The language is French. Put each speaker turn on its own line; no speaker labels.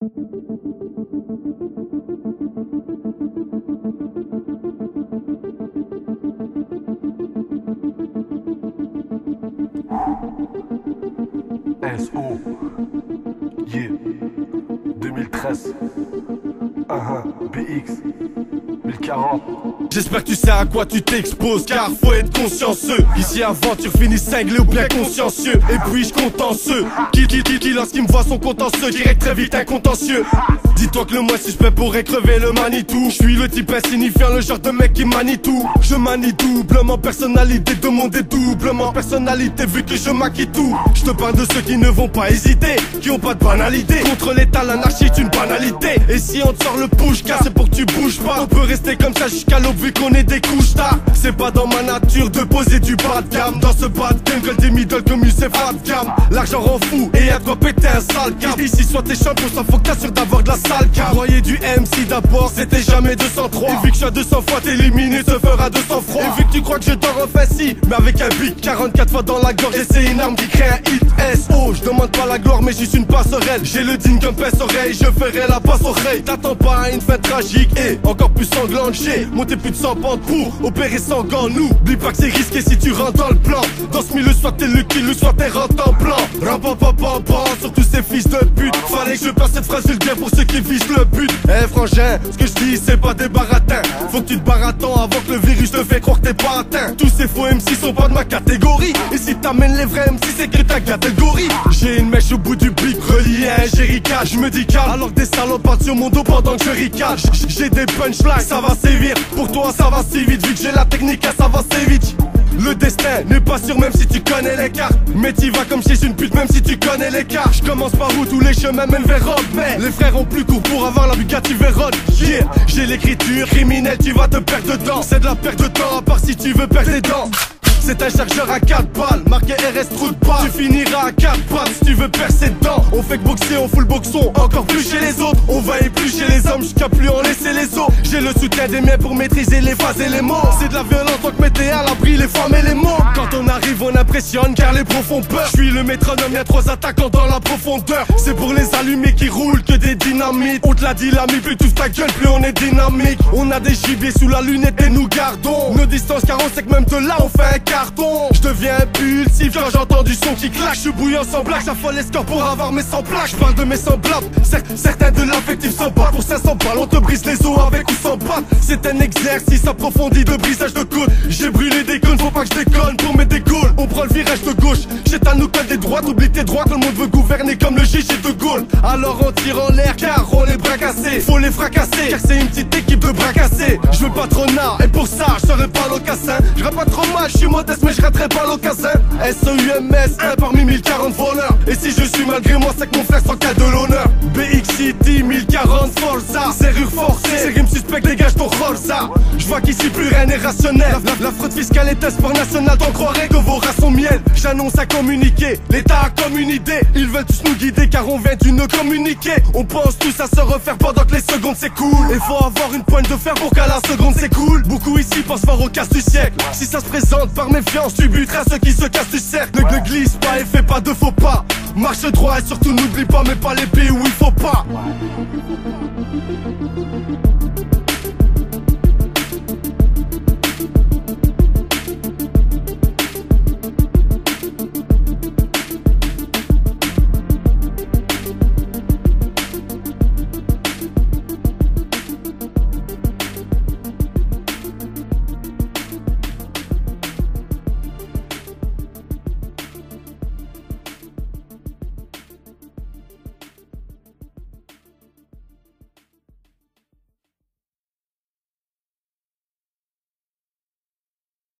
SO, yeah, 2013, BX, 1040.
J'espère que tu sais à quoi tu t'exposes, car faut être consciencieux. Ici aventure finit cinglé ou bien consciencieux. Et puis je contentieux, qui lorsqu'il me voit sont contentieux, qui règle très vite incontentieux. Dis-toi que le moins suspect pourrait crever le Manitou. Je suis le type insignifiant, le genre de mec qui manie tout. Je manie doublement personnalité, de mon dédoublement personnalité vu que je maquille tout. Je te parle de ceux qui ne vont pas hésiter, qui ont pas de banalité. Contre l'état, l'anarchie est une banalité. Et si on te sort le push, car c'est pour que tu bouges pas. On peut rester comme ça jusqu'à l'aube vu qu'on est des couches tard. C'est pas dans ma nature de poser du bas de gamme. Dans ce bas de game, que des middle comme c'est fat gamme. L'argent rend fou et y'a de quoi péter un sale cap. Ici soit t'es champion, ça faut que t'assures d'avoir de la sale cap. Croyez du MC d'abord, c'était jamais 203. Et vu que je suis 200 fois t'éliminer, se fera 200 froid. Et vu que tu crois que je dors en si, mais avec un beat 44 fois dans la gorge et c'est une arme qui crée un hit. SO, je demande pas la gloire mais juste une passerelle. J'ai le digne comme pince-oreille, je ferai la passe oreille. T'attends pas à une fin tragique et encore plus sanglante. J'ai monté plus de 100 pentes pour opérer sans gants. N'oublie pas que c'est risqué si tu rentres dans le plan. Dans ce milieu, soit t'es le kill, soit t'es rentre en plan. Rampapapapam, sur tous ces fils de pute. Fallait que je passe cette phrase vulgaire pour ceux qui visent le but. Eh frangin, ce que je dis c'est pas des baratins. Faut que tu te barres à temps avant que le virus te fait croire que t'es pas atteint. Tous ces faux MC sont pas de ma catégorie. Et si t'amènes les vrais MC c'est que t'as gâté le gorille. J'ai une mèche au bout du blic, relié à un jerrycan. Je me dis calme, alors que des salopes partent sur mon dos pendant que je ricane. J'ai des punchlines, ça va sévir. Pour toi ça va si vite, vu que j'ai la technique, ça va si vite. Le destin n'est pas sûr même si tu connais les cartes. Mais t'y vas comme chez une pute même si tu connais les cartes. Je commence par où tous les chemins mènent vers Rome. Mais les frères ont plus court pour avoir la Bugatti Veyron. Yeah, j'ai l'écriture criminelle, tu vas te perdre dedans. C'est de la perte de temps à part si tu veux perdre les dents. C'est un chargeur à 4 balles, marqué RS trou de balle. Tu finiras à 4 pattes si tu veux percer dedans. On fait que boxer, on fout le boxon, encore plus chez les autres. On va éplucher les hommes jusqu'à plus en laisser les os. J'ai le soutien des miens pour maîtriser les phases et les mots. C'est de la violence donc mettez à l'abri les femmes et les mots. Quand on arrive on impressionne car les pros font peur. Je suis le métronome, y'a 3 attaquants dans la profondeur. C'est pour les allumés qui roulent que des dynamites. On te l'a dit l'ami, plus tu ta gueule, plus on est dynamique. On a des gibiers sous la lunette et nous gardons nos distances car on sait que même de là on fait un carton. Je deviens impulsif quand j'entends du son qui claque. Je suis bouillant sans blague, j'affole les scores pour avoir mes 100 plaques. Je parle de mes semblables, certains de l'affectif sont pas. Pour 500 balles on te brise les os avec ou sans batte. C'est un exercice approfondi de brisage de côte. J'ai brûlé des cônes, faut pas que je déconne pour mes dégaules. On prend le virage de gauche, j'étale nous colle des droites. Oublie tes droits, tout le monde veut gouverner comme le GG de Gaulle. Alors on tire en l'air car on les bras cassés. Faut les fracasser car c'est une petite équipe de bras cassés. Je veux patronat et pour ça je serai pas l'ocassin. Je pas trop mal, je suis modeste mais je raterai pas l'occasion. SEUMS, 1 parmi 1040 voleurs. Et si je suis malgré moi c'est que mon frère s'en casse de l'honneur. BX City 1040 Forza. Serrure forcée, c'est rime suspect, dégage ton Forza. Je vois qu'ici plus rien n'est rationnel. La fraude fiscale est un sport national, t'en croirais que vos races sont miel. J'annonce à communiquer, l'État a comme une idée. Ils veulent tous nous guider car on vient d'une communiquer. On pense tous à se refaire pendant que les secondes s'écoulent. Et faut avoir une pointe de fer pour qu'à la seconde s'écoule. Beaucoup ici pensent fort au casse du siècle. Si ça se présente par méfiance, tu buteras ceux qui se cassent du cercle. Ne glisse pas et fais pas de faux pas. Marche droit et surtout n'oublie pas, mais pas les pays où il faut pas.